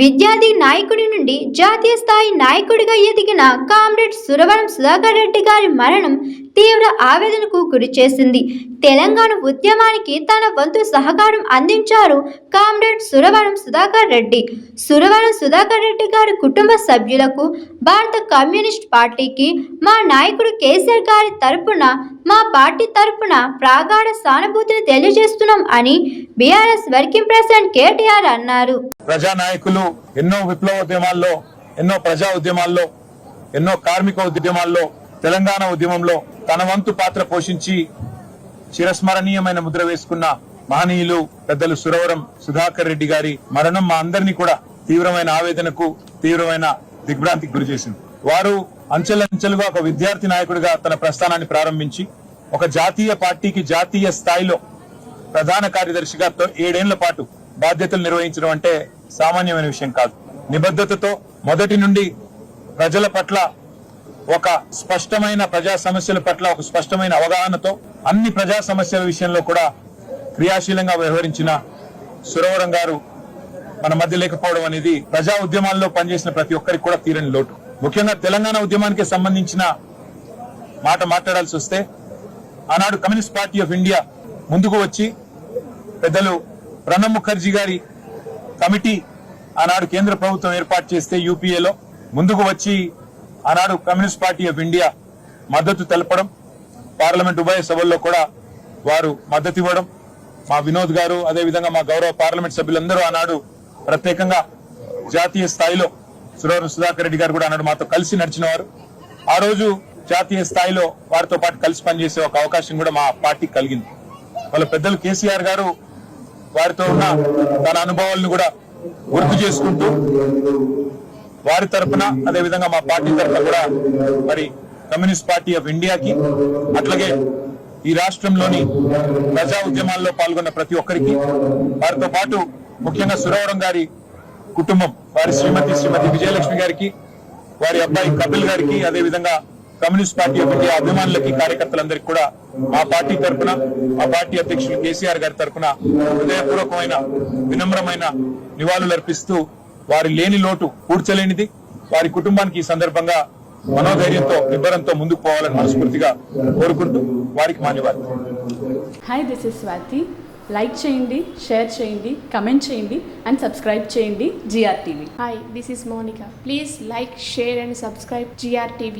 విద్యార్థి నాయకుడి నుండి జాతీయ స్థాయి నాయకుడిగా ఎదిగిన కామ్రేడ్ సురవరం సుధాకర్ రెడ్డి గారి మరణం తీవ్ర ఆవేదనకు గురిచేసింది. తెలంగాణ ఉద్యమానికి తన వంతు సహకారం అందించారు కామ్రేడ్ సురవరం సుధాకర్ రెడ్డి. సురవరం సుధాకర్ రెడ్డి గారి కుటుంబ సభ్యులకు, భారత కమ్యూనిస్ట్ పార్టీకి, మా నాయకుడు కేసీఆర్ గారి తరపున, మా పార్టీ తరపున ప్రగాఢ సానుభూతిని తెలియజేస్తున్నాం అని బీఆర్ఎస్ వర్కింగ్ ప్రెసిడెంట్ కేటీఆర్ అన్నారు. ప్రజానాయకులు ఎన్నో విప్లవోద్యమాల్లో, ఎన్నో ప్రజా ఉద్యమాల్లో, ఎన్నో కార్మిక ఉద్యమాల్లో, తెలంగాణ ఉద్యమంలో తన వంతు పాత్ర పోషించి చిరస్మరణీయమైన ముద్ర వేసుకున్న మహనీయులు పెద్దలు సురవరం సుధాకర్ రెడ్డి గారి మరణం మా అందరినీ కూడా తీవ్రమైన ఆవేదనకు, తీవ్రమైన దిగ్భ్రాంతికి గురి చేసింది. వారు అంచెలంచెలుగా ఒక విద్యార్థి నాయకుడిగా తన ప్రస్థానాన్ని ప్రారంభించి ఒక జాతీయ పార్టీకి జాతీయ స్థాయిలో ప్రధాన కార్యదర్శిగా 7 ఏళ్ల పాటు బాధ్యతలు నిర్వహించడం అంటే సామాన్యమైన విషయం కాదు. నిబద్ధతతో మొదటి నుండి ప్రజల పట్ల ఒక స్పష్టమైన ప్రజా సమస్యల పట్ల ఒక స్పష్టమైన అవగాహనతో అన్ని ప్రజా సమస్యల విషయంలో కూడా క్రియాశీలంగా వ్యవహరించిన సురవరం గారు మన మధ్య లేకపోవడం అనేది ప్రజా ఉద్యమాల్లో పనిచేసిన ప్రతి ఒక్కరికి కూడా తీరని లోటు. ముఖ్యంగా తెలంగాణ ఉద్యమానికి సంబంధించిన మాట మాట్లాడాల్సి వస్తే ఆనాడు కమ్యూనిస్ట్ పార్టీ ఆఫ్ ఇండియా ముందుకు వచ్చి పెద్దలు ప్రణబ్ ముఖర్జీ గారి కమిటీ ఆనాడు కేంద్ర ప్రభుత్వం ఏర్పాటు చేస్తే యూపీఏలో ముందుకు వచ్చి ఆనాడు కమ్యూనిస్ట్ పార్టీ ఆఫ్ ఇండియా మద్దతు తెలపడం, పార్లమెంట్ ఉభయ సభల్లో కూడా వారు మద్దతు ఇవ్వడం, మా వినోద్ గారు అదేవిధంగా మా గౌరవ పార్లమెంట్ సభ్యులందరూ ఆనాడు ప్రత్యేకంగా జాతీయ స్థాయిలో సురవరం సుధాకర్ రెడ్డి గారు కూడా ఆనాడు మాతో కలిసి నడిచిన వారు. ఆ రోజు జాతీయ స్థాయిలో వారితో పాటు కలిసి పనిచేసే ఒక అవకాశం కూడా మా పార్టీకి కలిగింది. వాళ్ళ పెద్దలు కేసీఆర్ గారు వారితో ఉన్న తన అనుభవాలను కూడా గుర్తు చేసుకుంటూ వారి తరఫున అదేవిధంగా మా పార్టీ తరఫున కూడా మరి కమ్యూనిస్ట్ పార్టీ ఆఫ్ ఇండియాకి, అట్లాగే ఈ రాష్ట్రంలోని ప్రజా ఉద్యమాల్లో పాల్గొన్న ప్రతి ఒక్కరికి, వారితో పాటు ముఖ్యంగా సురవరం గారి కుటుంబం, వారి శ్రీమతి విజయలక్ష్మి గారికి, వారి అబ్బాయి కపిల్ గారికి, అదేవిధంగా కమ్యూనిస్ట్ పార్టీ ఆఫ్ ఇండియా అభిమానులకి, కార్యకర్తలందరికీ కూడా మా పార్టీ తరఫున, మా పార్టీ అధ్యక్షులు కేసీఆర్ గారి తరఫున హృదయపూర్వకమైన వినమ్రమైన నివాళులు అర్పిస్తూ వారి లేని లోటు పూడ్చలేనిది, వారి కుటుంబానికి ఈ సందర్భంగా మనోధైర్యంతో నిబ్బరంతో ముందుకు పోవాలని మనస్ఫూర్తిగా కోరుకుంటూ వారికి మాన్యవాదాలు. Hi, this is Swathi. Like చేయండి, షేర్ చేయండి, కమెంట్ చేయండి అండ్ సబ్స్క్రైబ్ చేయండి GR TV. Hi, this is Monica. Please like, share and subscribe GR TV.